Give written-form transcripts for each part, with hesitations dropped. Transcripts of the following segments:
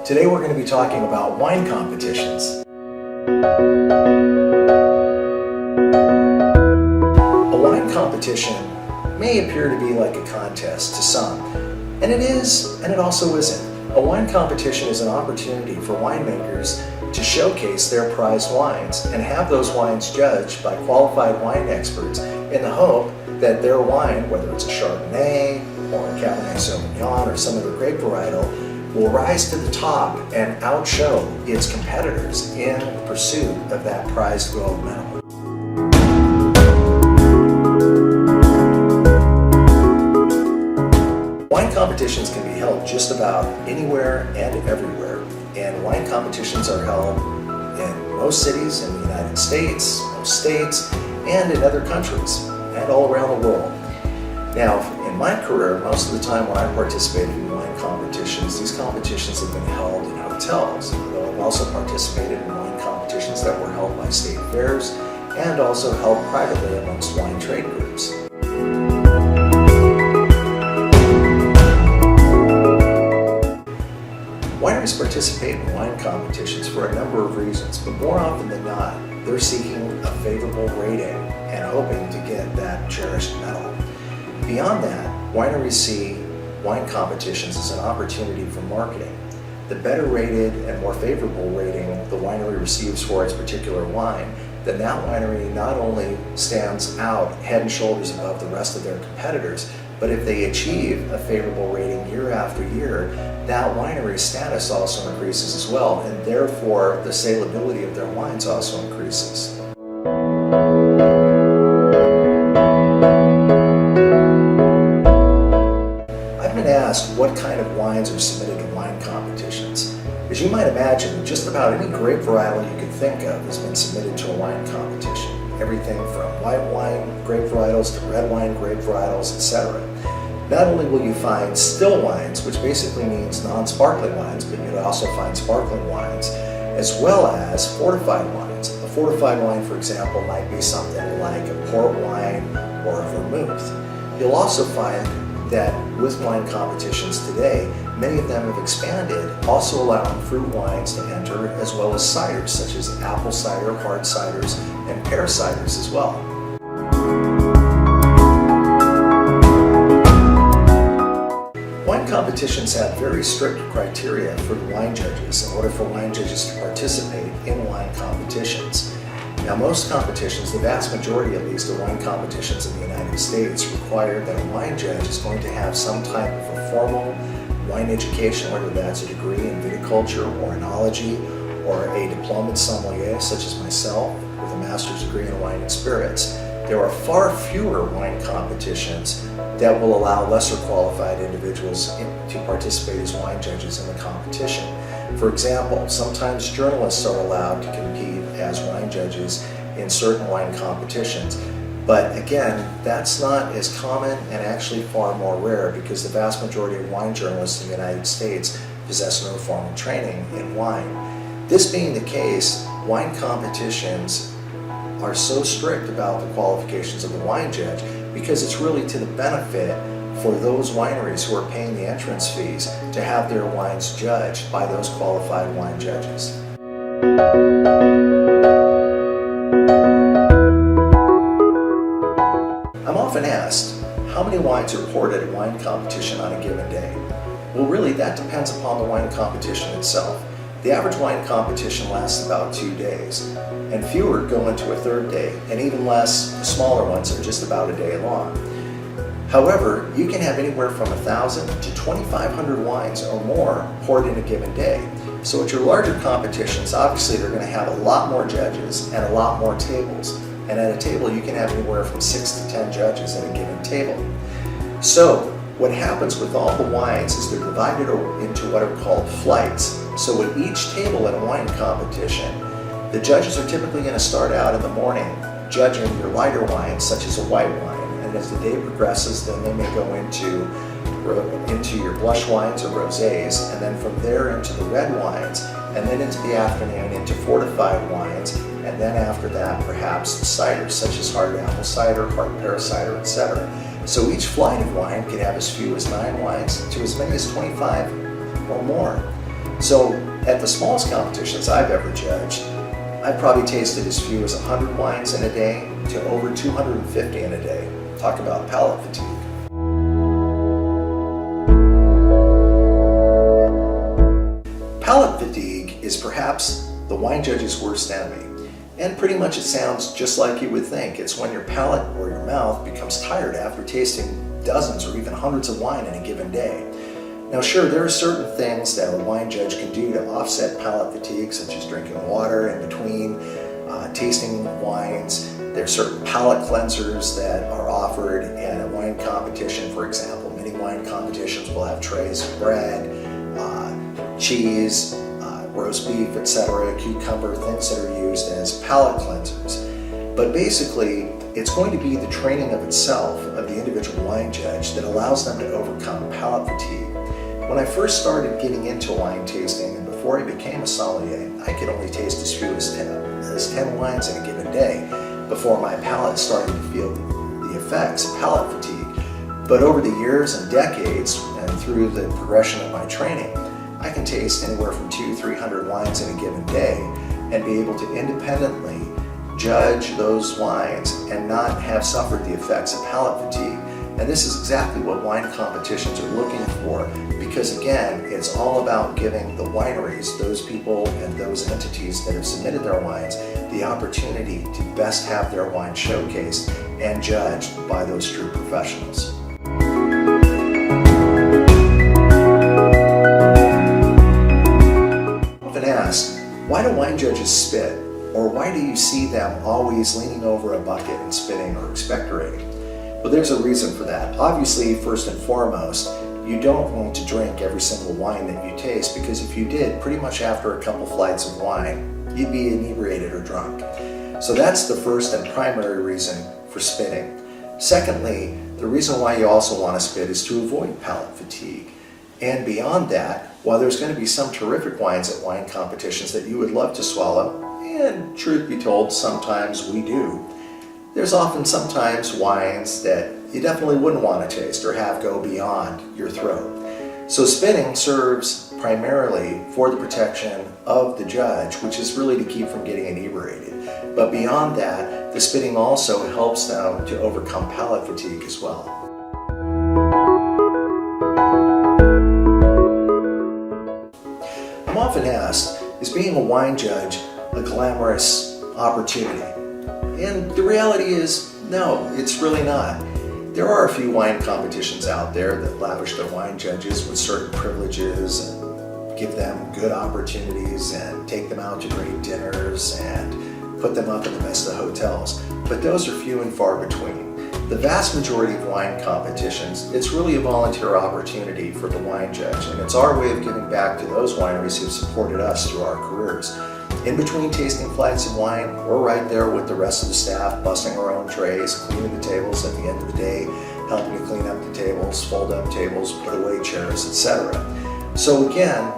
Today we're going to be talking about wine competitions. A wine competition may appear to be like a contest to some, and it is, and it also isn't. A wine competition is an opportunity for winemakers to showcase their prized wines and have those wines judged by qualified wine experts in the hope that their wine, whether it's a Chardonnay or a Cabernet Sauvignon or some other grape varietal, will rise to the top and outshow its competitors in pursuit of that prized gold medal. Wine competitions can be held just about anywhere and everywhere, and wine competitions are held in most cities in the United States, most states, and in other countries, and all around the world. Now, in my career, most of the time when I participated in wine competitions, these competitions have been held in hotels, though I've also participated in wine competitions that were held by state fairs and also held privately amongst wine trade groups. Wineries participate in wine competitions for a number of reasons, but more often than not, they're seeking a favorable rating and hoping to get that cherished medal. Beyond that, wineries see wine competitions as an opportunity for marketing. The better rated and more favorable rating the winery receives for its particular wine, then that winery not only stands out head and shoulders above the rest of their competitors, but if they achieve a favorable rating year after year, that winery's status also increases as well, and therefore the saleability of their wines also increases. Asked what kind of wines are submitted to wine competitions. As you might imagine, just about any grape varietal you could think of has been submitted to a wine competition. Everything from white wine grape varietals to red wine grape varietals, etc. Not only will you find still wines, which basically means non-sparkling wines, but you'll also find sparkling wines, as well as fortified wines. A fortified wine, for example, might be something like a port wine or a vermouth. You'll also find that with wine competitions today, many of them have expanded, also allowing fruit wines to enter, as well as ciders such as apple cider, hard ciders, and pear ciders as well. Wine competitions have very strict criteria for the wine judges in order for wine judges to participate in wine competitions. Now, most competitions, the vast majority at least of wine competitions in the United States, require that a wine judge is going to have some type of a formal wine education, whether that's a degree in viticulture or enology, or a diplomaed sommelier such as myself with a master's degree in wine and spirits. There are far fewer wine competitions that will allow lesser qualified individuals to participate as wine judges in the competition. For example, sometimes journalists are allowed to compete as wine judges in certain wine competitions. But again, that's not as common and actually far more rare because the vast majority of wine journalists in the United States possess no formal training in wine. This being the case, wine competitions are so strict about the qualifications of the wine judge because it's really to the benefit for those wineries who are paying the entrance fees to have their wines judged by those qualified wine judges. I'm often asked, how many wines are poured at a wine competition on a given day? Well, really, that depends upon the wine competition itself. The average wine competition lasts about 2 days, and fewer go into a third day, and even less, the smaller ones are just about a day long. However, you can have anywhere from 1,000 to 2,500 wines or more poured in a given day. So at your larger competitions, obviously they're going to have a lot more judges and a lot more tables. And at a table, you can have anywhere from 6 to 10 judges at a given table. So what happens with all the wines is they're divided into what are called flights. So at each table in a wine competition, the judges are typically going to start out in the morning judging your lighter wines, such as a white wine. And as the day progresses, then they may go into your blush wines or rosés, and then from there into the red wines, and then into the afternoon into fortified wines, and then after that perhaps the ciders such as hard apple cider, hard pear cider, etc. So each flight of wine can have as few as 9 wines to as many as 25 or more. So at the smallest competitions I've ever judged, I've probably tasted as few as 100 wines in a day to over 250 in a day. Talk about palate fatigue. Palate fatigue is perhaps the wine judge's worst enemy. And pretty much it sounds just like you would think. It's when your palate or your mouth becomes tired after tasting dozens or even hundreds of wine in a given day. Now sure, there are certain things that a wine judge can do to offset palate fatigue, such as drinking water in between tasting wines. There are certain palate cleansers that are offered in a wine competition. For example, many wine competitions will have trays of bread, cheese, roast beef, etc., cucumber, things that are used as palate cleansers. But basically, it's going to be the training of itself of the individual wine judge that allows them to overcome palate fatigue. When I first started getting into wine tasting and before I became a sommelier, I could only taste as few as 10 wines in a given day before my palate started to feel the effects of palate fatigue. But over the years and decades, and through the progression of my training, I can taste anywhere from 200-300 wines in a given day and be able to independently judge those wines and not have suffered the effects of palate fatigue. And this is exactly what wine competitions are looking for, because again, it's all about giving the wineries, those people and those entities that have submitted their wines, the opportunity to best have their wine showcased and judged by those true professionals. Often asked, why do wine judges spit? Or why do you see them always leaning over a bucket and spitting or expectorating? Well, there's a reason for that. Obviously, first and foremost, you don't want to drink every single wine that you taste, because if you did, pretty much after a couple flights of wine, you'd be inebriated or drunk. So that's the first and primary reason for spitting. Secondly, the reason why you also want to spit is to avoid palate fatigue. And beyond that, while there's going to be some terrific wines at wine competitions that you would love to swallow, and truth be told, sometimes we do, there's often sometimes wines that you definitely wouldn't want to taste or have go beyond your throat. So spitting serves primarily for the protection of the judge, which is really to keep from getting inebriated. But beyond that, the spitting also helps them to overcome palate fatigue as well. I'm often asked, is being a wine judge a glamorous opportunity? And the reality is, no, it's really not. There are a few wine competitions out there that lavish their wine judges with certain privileges and give them good opportunities and take them out to great dinners and put them up in the best of hotels. But those are few and far between. The vast majority of wine competitions, it's really a volunteer opportunity for the wine judge, and it's our way of giving back to those wineries who've supported us through our careers. In between tasting flights of wine, we're right there with the rest of the staff, busting our own trays, cleaning the tables at the end of the day, helping to clean up the tables, fold up tables, put away chairs, etc. So again,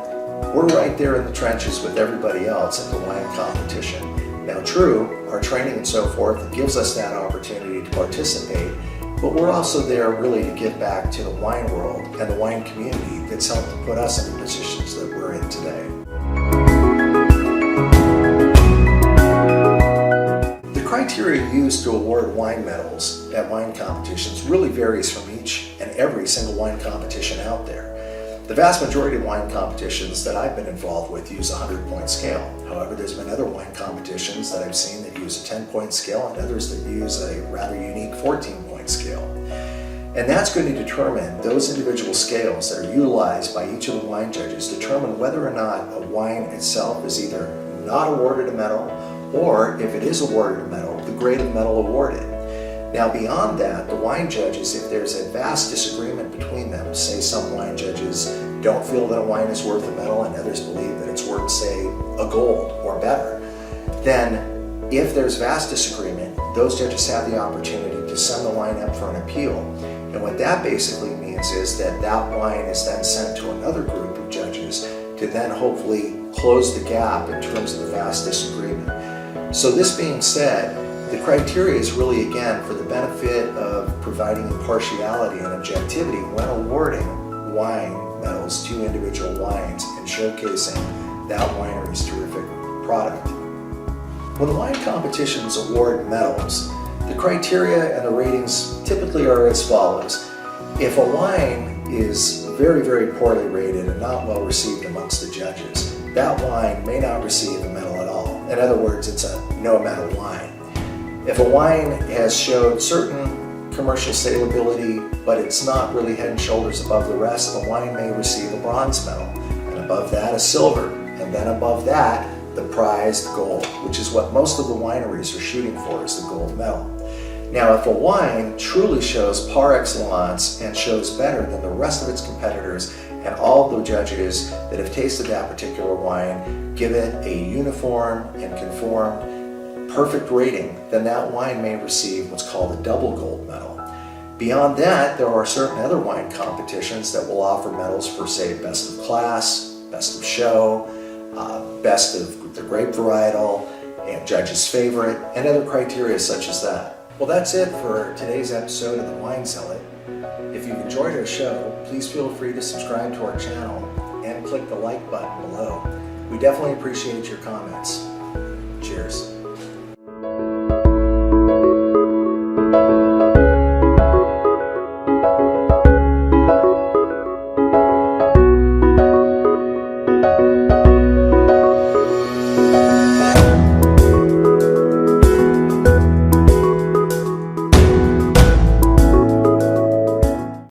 we're right there in the trenches with everybody else at the wine competition. Now true, our training and so forth gives us that opportunity to participate, but we're also there really to give back to the wine world and the wine community that's helped to put us in the positions that we're in today. Criteria used to award wine medals at wine competitions really varies from each and every single wine competition out there. The vast majority of wine competitions that I've been involved with use a 100-point scale. However, there's been other wine competitions that I've seen that use a 10-point scale and others that use a rather unique 14-point scale. And that's going to determine, those individual scales that are utilized by each of the wine judges determine whether or not a wine itself is either not awarded a medal, or if it is awarded a medal, the grade of medal awarded. Now beyond that, the wine judges, if there's a vast disagreement between them, say some wine judges don't feel that a wine is worth a medal and others believe that it's worth, say, a gold or better, then if there's vast disagreement, those judges have the opportunity to send the wine up for an appeal. And what that basically means is that that wine is then sent to another group of judges to then hopefully close the gap in terms of the vast disagreement. So this being said, the criteria is really, again, for the benefit of providing impartiality and objectivity when awarding wine medals to individual wines and showcasing that winery's terrific product. When wine competitions award medals, the criteria and the ratings typically are as follows. If a wine is very, very poorly rated and not well received amongst the judges, that wine may not receive a medal at all. In other words, it's a no medal wine. If a wine has showed certain commercial salability, but it's not really head and shoulders above the rest, the wine may receive a bronze medal, and above that a silver, and then above that the prized gold, which is what most of the wineries are shooting for, is the gold medal. Now, if a wine truly shows par excellence and shows better than the rest of its competitors, and all the judges that have tasted that particular wine give it a uniform and conformed perfect rating, then that wine may receive what's called a double gold medal. Beyond that, there are certain other wine competitions that will offer medals for, say, best of class, best of show, best of the grape varietal, and judge's favorite, and other criteria such as that. Well, that's it for today's episode of the Wine Zealot. If you've enjoyed our show, please feel free to subscribe to our channel and click the like button below. We definitely appreciate your comments. Cheers.